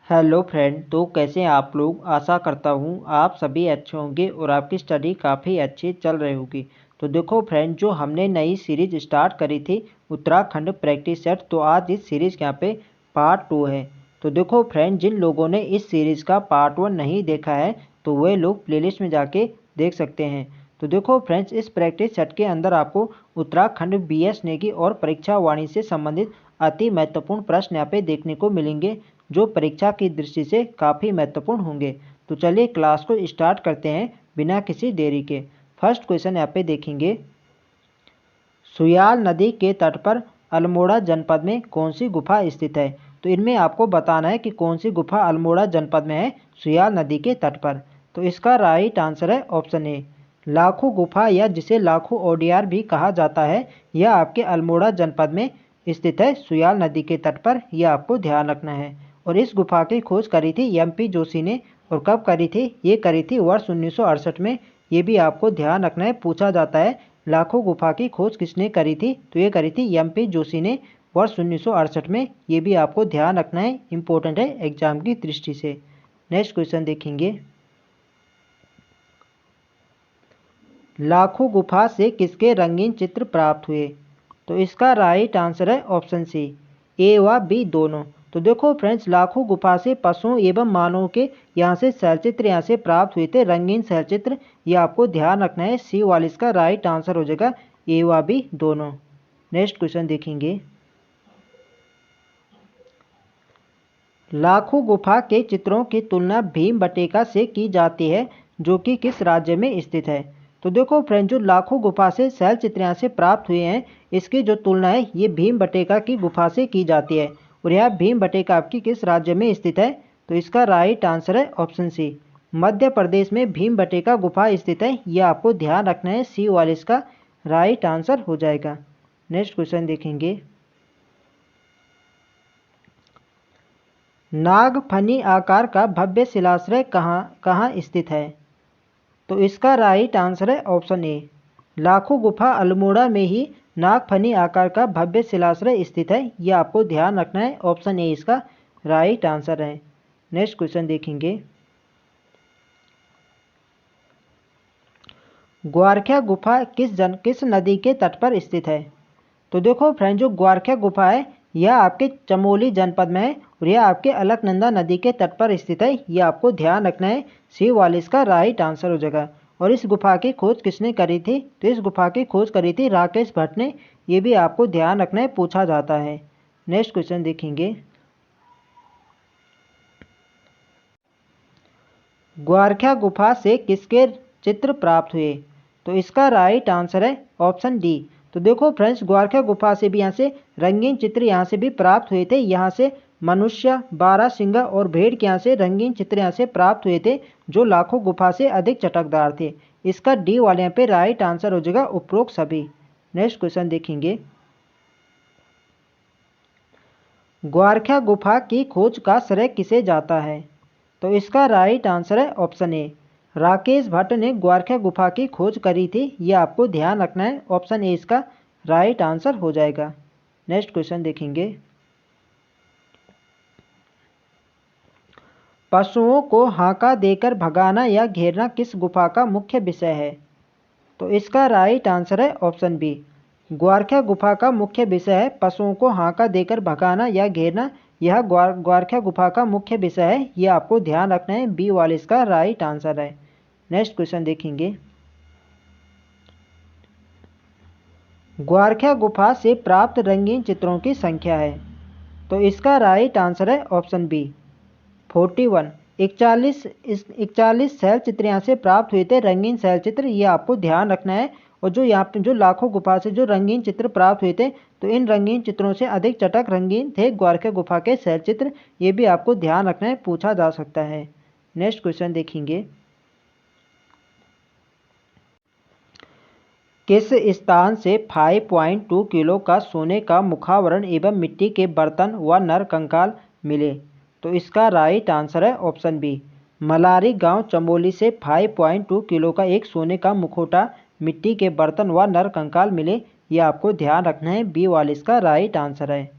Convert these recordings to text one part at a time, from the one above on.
Hello friend. तो कैसे हैं आप लोग। आशा करता हूँ आप सभी अच्छे होंगे और आपकी स्टडी काफ़ी अच्छी चल रही होगी। तो देखो फ्रेंड, जो हमने नई सीरीज स्टार्ट करी थी उत्तराखंड प्रैक्टिस सेट, तो आज इस सीरीज़ के यहाँ पे पार्ट 2 है। तो देखो फ्रेंड, जिन लोगों ने इस सीरीज़ का पार्ट 1 नहीं देखा है तो वे लोग प्लेलिस्ट में जाके देख सकते हैं। तो देखो फ्रेंड्स, इस प्रैक्टिस सेट के अंदर आपको उत्तराखंड BS नेगी और परीक्षा वाणी से संबंधित अति महत्वपूर्ण प्रश्न यहाँ पे देखने को मिलेंगे, जो परीक्षा की दृष्टि से काफ़ी महत्वपूर्ण होंगे। तो चलिए क्लास को स्टार्ट करते हैं बिना किसी देरी के। फर्स्ट क्वेश्चन यहाँ पे देखेंगे, सुयाल नदी के तट पर अल्मोड़ा जनपद में कौन सी गुफा स्थित है। तो इनमें आपको बताना है कि कौन सी गुफा अल्मोड़ा जनपद में है सुयाल नदी के तट पर। तो इसका राइट आंसर है ऑप्शन ए, लाखों गुफा, या जिसे लाखों ओडियार भी कहा जाता है। यह आपके अल्मोड़ा जनपद में स्थित है सुयाल नदी के तट पर, यह आपको ध्यान रखना है। और इस गुफा की खोज करी थी MP जोशी ने, और कब करी थी, ये करी थी वर्ष 1968 में। ये भी आपको ध्यान रखना है, पूछा जाता है लाखों गुफा की खोज किसने करी थी। तो ये करी थी MP जोशी ने वर्ष 1968 में। ये भी आपको ध्यान रखना है, इम्पोर्टेंट है एग्जाम की दृष्टि से। नेक्स्ट क्वेश्चन देखेंगे, लाखों गुफा से किसके रंगीन चित्र प्राप्त हुए। तो इसका राइट आंसर है ऑप्शन सी, ए व बी दोनों। तो देखो फ्रेंड्स, लाखों गुफा से पशुओं एवं मानवों के यहाँ से शैलचित्र यहाँ से प्राप्त हुए थे, रंगीन शैलचित्र। ये आपको ध्यान रखना है, सी वाले इसका राइट आंसर हो जाएगा, ए व बी दोनों। नेक्स्ट क्वेश्चन देखेंगे, लाखों गुफा के चित्रों की तुलना भीमबटेका से की जाती है, जो कि किस राज्य में स्थित है। तो देखो फ्रेंड, जो लाखों गुफा से शैल चित्र यहाँ से प्राप्त हुए हैं, इसकी जो तुलना है ये भीमबटेका की गुफा से की जाती है। और यह भीमबटेका आपकी किस राज्य में स्थित है। तो इसका राइट आंसर है ऑप्शन सी, मध्य प्रदेश में भीमबटेका गुफा स्थित है। यह आपको ध्यान रखना है, सी वाले इसका राइट आंसर हो जाएगा। नेक्स्ट क्वेश्चन देखेंगे, नागफनी आकार का भव्य शिलाश्रय कहाँ स्थित है। तो इसका राइट आंसर है ऑप्शन ए, लाखों गुफा अल्मोड़ा में ही नागफनी आकार का भव्य शिलाश्रय स्थित है। यह आपको ध्यान रखना है, ऑप्शन ए इसका राइट आंसर है। नेक्स्ट क्वेश्चन देखेंगे, ग्वारख्या गुफा किस नदी के तट पर स्थित है। तो देखो फ्रेंड, जो ग्वारख्या गुफा है यह आपके चमोली जनपद में है, और यह आपके अलकनंदा नदी के तट पर स्थित है। यह आपको ध्यान रखना है, सी वाले इसका राइट आंसर हो जाएगा। और इस गुफा की खोज किसने करी थी। तो इस गुफा की खोज करी थी राकेश भट्ट ने। ये भी आपको ध्यान रखना है, पूछा जाता है। नेक्स्ट क्वेश्चन देखेंगे, ग्वारख्या गुफा से किसके चित्र प्राप्त हुए। तो इसका राइट आंसर है ऑप्शन डी। तो देखो फ्रेंड्स, ग्वारख्या गुफा से भी यहाँ से रंगीन चित्र यहाँ से भी प्राप्त हुए थे। यहाँ से मनुष्य, बारहसिंगा और भेड़ के यहाँ से रंगीन चित्र यहाँ से प्राप्त हुए थे, जो लाखों गुफा से अधिक चटकदार थे। इसका डी वाले यहाँ पे राइट आंसर हो जाएगा, उपरोक्त सभी। नेक्स्ट क्वेश्चन देखेंगे, ग्वारख्या गुफा की खोज का श्रेय किसे जाता है। तो इसका राइट आंसर है ऑप्शन ए, राकेश भट्ट ने ग्वारख्या गुफा की खोज करी थी। यह आपको ध्यान रखना है, ऑप्शन ए इसका राइट आंसर हो जाएगा। नेक्स्ट क्वेश्चन देखेंगे, पशुओं को हांका देकर भगाना या घेरना किस गुफा का मुख्य विषय है। तो इसका राइट आंसर है ऑप्शन बी, ग्वारख्या गुफा का मुख्य विषय है पशुओं को हांका देकर भगाना या घेरना। यह ग्वारख्या गुफा का मुख्य विषय है। यह आपको ध्यान रखना है, बी वाले इसका राइट आंसर है। नेक्स्ट क्वेश्चन देखेंगे, ग्वारख्या गुफा से प्राप्त रंगीन चित्रों की संख्या है। तो इसका राइट आंसर है ऑप्शन बी, 41। 41 शैल चित्र यहाँ से प्राप्त हुए थे, रंगीन शैल चित्र। ये आपको ध्यान रखना है। और जो यहाँ पे जो लाखों गुफा से जो रंगीन चित्र प्राप्त हुए थे, तो इन रंगीन चित्रों से अधिक चटक रंगीन थे ग्वारख्या गुफा के शैल चित्र। ये भी आपको ध्यान रखना है, पूछा जा सकता है। नेक्स्ट क्वेश्चन देखेंगे, किस स्थान से 5.2 किलो का सोने का मुखावरण एवं मिट्टी के बर्तन व नर कंकाल मिले। तो इसका राइट आंसर है ऑप्शन बी, मलारी गांव चमोली से 5.2 किलो का एक सोने का मुखौटा, मिट्टी के बर्तन व नर कंकाल मिले। ये आपको ध्यान रखना है, बी वाले इसका राइट आंसर है।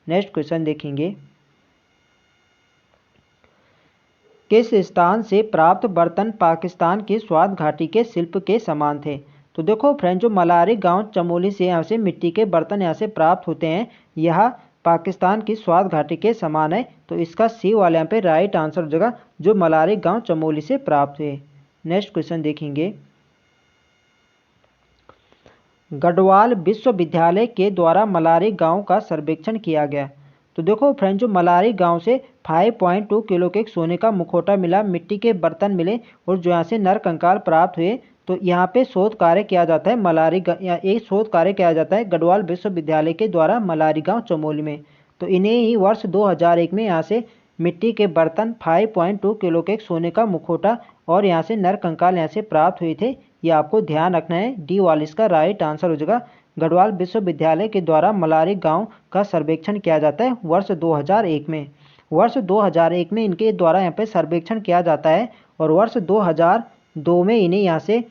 नेक्स्ट क्वेश्चन देखेंगे, किस स्थान से प्राप्त बर्तन पाकिस्तान की स्वात घाटी के शिल्प के समान थे। तो देखो फ्रेंड, जो मलारी गांव चमोली से यहाँ से मिट्टी के बर्तन यहाँ से प्राप्त होते हैं, यह पाकिस्तान की स्वात घाटी के समान है। तो इसका सी वाले यहाँ पे राइट आंसर हो जाएगा, जो मलारी गांव चमोली से प्राप्त हुए। नेक्स्ट क्वेश्चन देखेंगे, गढ़वाल विश्वविद्यालय के द्वारा मलारी गांव का सर्वेक्षण किया गया। तो देखो फ्रेंड, जो मलारी गांव से 5.2 किलो के सोने का मुखौटा मिला, मिट्टी के बर्तन मिले और जो यहाँ से नर कंकाल प्राप्त हुए। तो यहाँ पे शोध कार्य किया जाता है एक शोध कार्य किया जाता है गढ़वाल विश्वविद्यालय के द्वारा मलारी गांव चमोली में। तो इन्हें ही वर्ष 2001 में यहाँ से मिट्टी के बर्तन, 5.2 किलो के सोने का मुखौटा और यहाँ से नर कंकाल यहाँ से प्राप्त हुए थे। ये आपको ध्यान रखना है। डी वाला इसका राइट आंसर हो जाएगा। गढ़वाल विश्वविद्यालय के द्वारा मलारी गांव का सर्वेक्षण किया जाता है वर्ष 2001 में। वर्ष 2001 में इनके द्वारा यहाँ पे सर्वेक्षण किया जाता है और वर्ष 2002 में इन्हें यहाँ से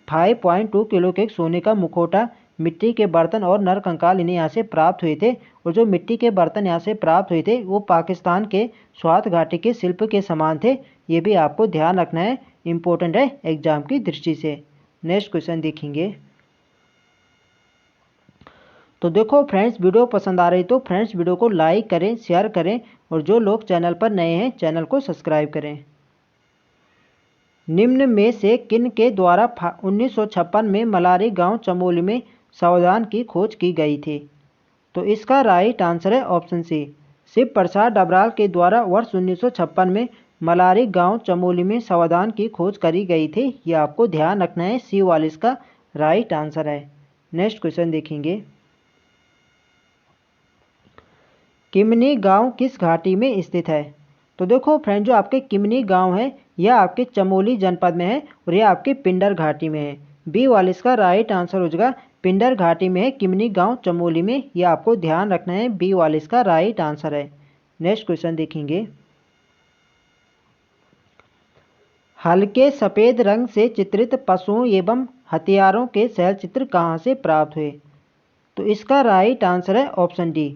5.2 किलो के सोने का मुखौटा, मिट्टी के बर्तन और नर कंकाल इन्हें यहाँ से प्राप्त हुए थे। और जो मिट्टी के बर्तन यहाँ से प्राप्त हुए थे वो पाकिस्तान के स्वात घाटी के शिल्प के समान थे। ये भी आपको ध्यान रखना है, इम्पोर्टेंट है एग्जाम की दृष्टि से। नेक्स्ट क्वेश्चन देखेंगे। तो देखो फ्रेंड्स, वीडियो पसंद आ रही तो फ्रेंड्स वीडियो को लाइक करें, शेयर करें और जो लोग चैनल पर नए हैं चैनल को सब्सक्राइब करें। निम्न में से किन के द्वारा 1956 में मलारी गांव चमोली में सावधान की खोज की गई थी। तो इसका राइट आंसर है ऑप्शन सी, शिव प्रसाद डबराल के द्वारा वर्ष 1956 में मलारी गांव चमोली में सावधान की खोज करी गई थी। ये आपको ध्यान रखना है, सी वाला इसका राइट आंसर है। नेक्स्ट क्वेश्चन देखेंगे, किमनी गांव किस घाटी में स्थित है। तो देखो फ्रेंड, जो आपके किमनी गांव है यह आपके चमोली जनपद में है और यह आपके पिंडर घाटी में है। बी वाला इसका राइट आंसर हो जाएगा, पिंडर घाटी में है किमनी गांव चमोली में। यह आपको ध्यान रखना है, बी वाला इसका राइट आंसर है। नेक्स्ट क्वेश्चन देखेंगे, हल्के सफ़ेद रंग से चित्रित पशुओं एवं हथियारों के शैल चित्र कहाँ से प्राप्त हुए। तो इसका राइट आंसर है ऑप्शन डी,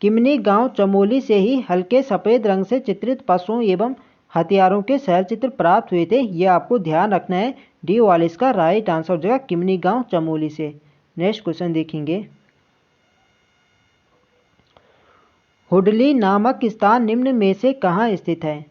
किमनी गांव चमोली से ही हल्के सफ़ेद रंग से चित्रित पशुओं एवं हथियारों के शैल चित्र प्राप्त हुए थे। ये आपको ध्यान रखना है, डी वाला इसका राइट आंसर हो जाएगा, किमनी गांव चमोली से। नेक्स्ट क्वेश्चन देखेंगे, हुडली नामक स्थान निम्न में से कहाँ स्थित है।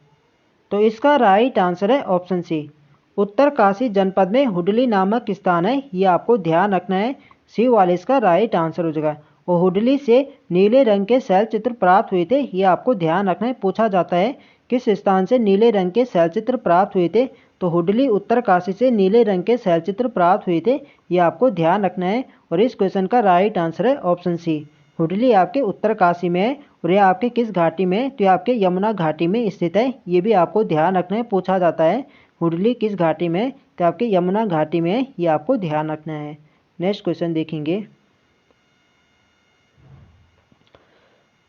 तो इसका राइट आंसर है ऑप्शन सी, उत्तरकाशी जनपद में हुडली नामक स्थान है। ये आपको ध्यान रखना है, सी वाले इसका राइट आंसर हो जाएगा। और हुडली से नीले रंग के शैल चित्र प्राप्त हुए थे। ये आपको ध्यान रखना है, पूछा जाता है किस स्थान से नीले रंग के शैल चित्र प्राप्त हुए थे। तो हुडली उत्तरकाशी से नीले रंग के शैल चित्र प्राप्त हुए थे। ये आपको ध्यान रखना है और इस क्वेश्चन का राइट आंसर है ऑप्शन सी, हुडली आपके उत्तरकाशी में है और यह आपके किस घाटी में है। तो यह आपके यमुना घाटी में स्थित है। ये भी आपको ध्यान रखना है, पूछा जाता है हुडली किस घाटी में है, तो आपके यमुना घाटी में है। ये आपको ध्यान रखना है। नेक्स्ट क्वेश्चन देखेंगे,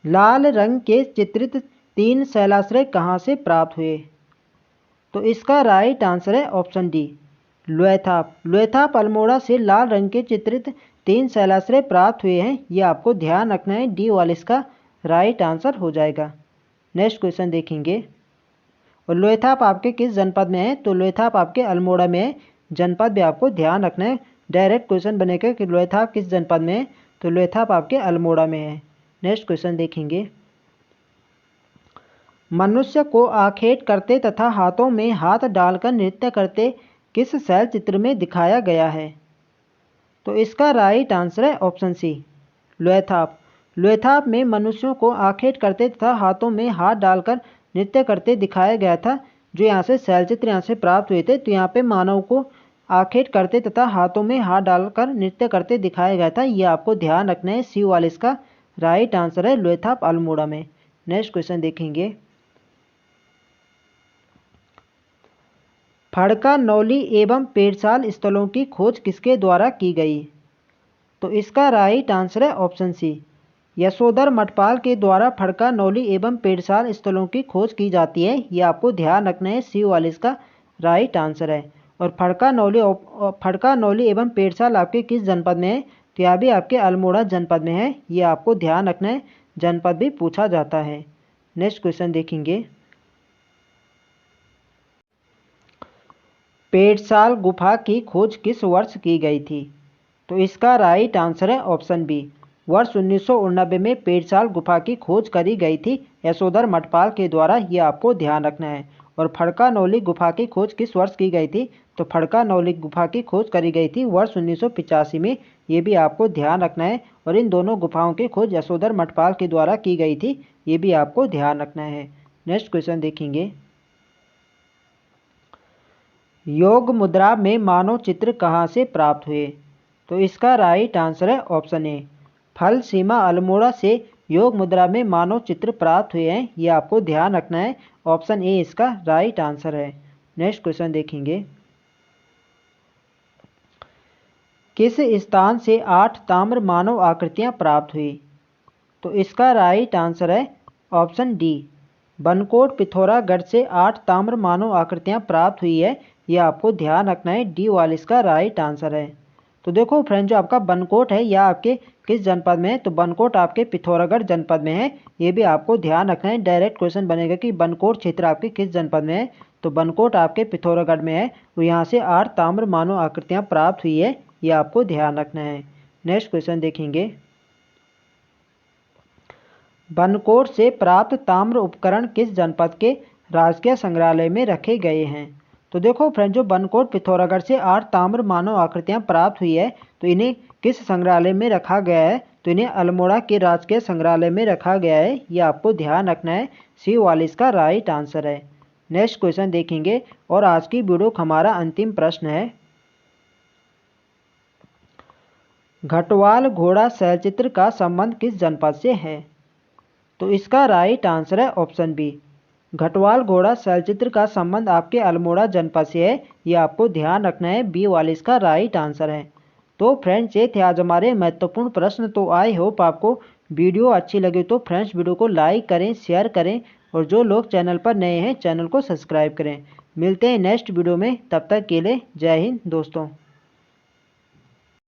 लाल रंग के चित्रित 3 शैलाश्रय कहाँ से प्राप्त हुए। तो इसका राइट आंसर है ऑप्शन डी, लोएथाप। लोएथाप अल्मोड़ा से लाल रंग के चित्रित 3 शैलाश्रय प्राप्त हुए हैं। ये आपको ध्यान रखना है, डी वाला इसका राइट आंसर हो जाएगा। नेक्स्ट क्वेश्चन देखेंगे, और लोएथाप आपके किस जनपद में है। तो लोएथाप आपके अल्मोड़ा में है। जनपद भी आपको ध्यान रखना है, डायरेक्ट क्वेश्चन बनेगा कि लोएथाप किस जनपद में है। तो लोएथाप आपके अल्मोड़ा में है। नेक्स्ट क्वेश्चन देखेंगे, मनुष्य को आखेट करते तथा हाथों में हाथ डालकर नृत्य करते किस शैल चित्र में दिखाया गया है। तो इसका राइट आंसर है ऑप्शन सी, लोएथाप। लोएथाप में मनुष्यों को आखेट करते तथा हाथों में हाथ डालकर नृत्य करते दिखाया गया था। जो यहाँ से शैल चित्र यहाँ से प्राप्त हुए थे। तो यहाँ पे मानव को आखेट करते तथा हाथों में हाथ डालकर नृत्य करते दिखाया गया था। ये आपको ध्यान रखना है, सी वाला इसका राइट आंसर है, लोएथाप अल्मोड़ा में। नेक्स्ट क्वेश्चन देखेंगे, फड़का नौली एवं पेड़साल स्थलों की खोज किसके द्वारा की गई। तो इसका राइट आंसर है ऑप्शन सी, यशोधर मठपाल के द्वारा फड़का नौली एवं पेड़साल स्थलों की खोज की जाती है। ये आपको ध्यान रखना है, सी वाले इसका राइट आंसर है। और फड़का नौली एवं पेड़साल आपके किस जनपद में है। तो यह भी आपके अल्मोड़ा जनपद में है। ये आपको ध्यान रखना है, जनपद भी पूछा जाता है। नेक्स्ट क्वेश्चन देखेंगे, पेड़साल गुफा की खोज किस वर्ष की गई थी? तो इसका राइट आंसर है ऑप्शन बी, वर्ष 1989 में पेड़साल गुफा की खोज करी गई थी यशोधर मठपाल के द्वारा, ये आपको ध्यान रखना है। और फड़का नौली गुफा की खोज किस वर्ष की गई थी? तो फड़का नौली गुफा की खोज करी गई थी वर्ष 1985 में, ये भी आपको ध्यान रखना है। और इन दोनों गुफाओं की खोज यशोधर मठपाल के द्वारा की गई थी, ये भी आपको ध्यान रखना है। नेक्स्ट क्वेश्चन देखेंगे, योग मुद्रा में मानव चित्र कहाँ से प्राप्त हुए? तो इसका राइट आंसर है ऑप्शन ए, फल सीमा अल्मोड़ा से योग मुद्रा में मानव चित्र प्राप्त हुए हैं, ये आपको ध्यान रखना है। ऑप्शन ए इसका राइट आंसर है। नेक्स्ट क्वेश्चन देखेंगे, किस स्थान से 8 ताम्र मानव आकृतियां प्राप्त हुई? तो इसका राइट आंसर है ऑप्शन डी, बनकोट पिथौरागढ़ से 8 ताम्र मानव आकृतियां प्राप्त हुई है, ये आपको ध्यान रखना है। डी वाला इसका राइट आंसर है। तो देखो फ्रेंड, जो आपका बनकोट है यह आपके किस जनपद में है? तो बनकोट आपके पिथौरागढ़ जनपद में है, ये भी आपको ध्यान रखना है। डायरेक्ट क्वेश्चन बनेगा कि बनकोट क्षेत्र आपके किस जनपद में है? तो बनकोट आपके पिथौरागढ़ में है, तो यहाँ से 8 ताम्र मानव आकृतियाँ प्राप्त हुई है, ये आपको ध्यान रखना है। नेक्स्ट क्वेश्चन देखेंगे, बनकोट से प्राप्त ताम्र उपकरण किस जनपद के राजकीय संग्रहालय में रखे गए हैं? तो देखो फ्रेंड, जो बनकोट पिथौरागढ़ से 8 ताम्र मानव आकृतियां प्राप्त हुई है, तो इन्हें किस संग्रहालय में रखा गया है? तो इन्हें अल्मोड़ा के राजकीय संग्रहालय में रखा गया है, ये आपको ध्यान रखना है। सी वाला इसका राइट आंसर है। नेक्स्ट क्वेश्चन देखेंगे, और आज की वीडियो का हमारा अंतिम प्रश्न है, घटवाल घोड़ा शैलचित्र का संबंध किस जनपद से है? तो इसका राइट आंसर है ऑप्शन बी, घटवाल घोड़ा शैलचित्र का संबंध आपके अल्मोड़ा जनपद से है, ये आपको ध्यान रखना है। बी वाले इसका राइट आंसर है। तो फ्रेंड्स, ये थे आज हमारे महत्वपूर्ण प्रश्न। तो आई होप आपको वीडियो अच्छी लगी, तो फ्रेंड्स वीडियो को लाइक करें, शेयर करें, और जो लोग चैनल पर नए हैं चैनल को सब्सक्राइब करें। मिलते हैं नेक्स्ट वीडियो में, तब तक के लिए जय हिंद दोस्तों।